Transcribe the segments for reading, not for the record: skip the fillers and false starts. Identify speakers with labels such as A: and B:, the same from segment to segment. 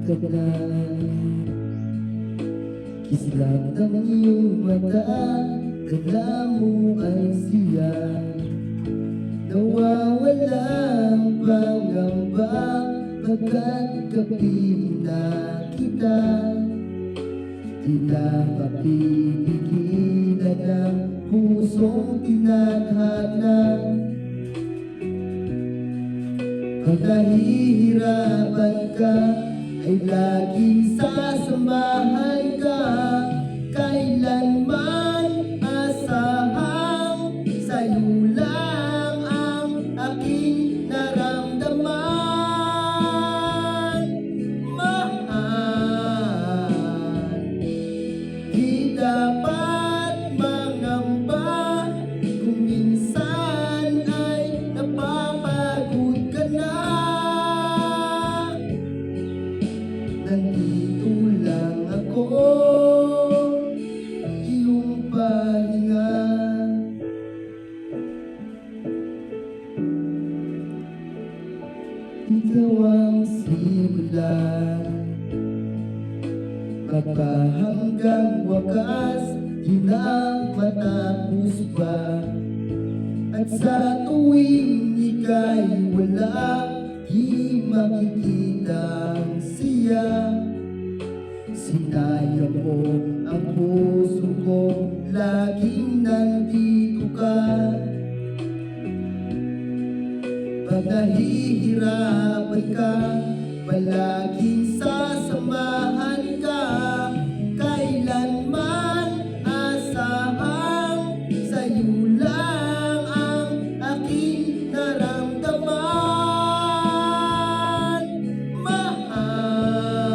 A: ka na. Kislap ng iyong mata, dala mo ay siya. Nawawala ang pangamba pagkat kapiling na kita. Tila mapipigilan ang pusong tinadhana. Pag nahihirapan ka, ay laging sasamahan ka. Kailanman asahang sa'yo lang ang aking naramdaman. Mahal, di dapat mangamba kung minsan ay napapagod ka na. Nandito lang ako, iyong pahinga. Ikaw ang simula, magpahanggang wakas, di na matapos pa. At sa tuwing ika'y wala, di makikita ang siya. Sinayang mo ang puso ko, laging nandito ka. Pag nahihirapan ka, palaging sasamahan ka. Kailanman asahang sa'yo lang ang aking naramdaman. Mahal,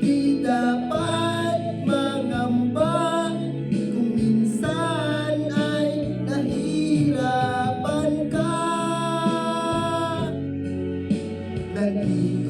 A: di dapat mangamba kung minsan ay nahihirapan ka. Nandito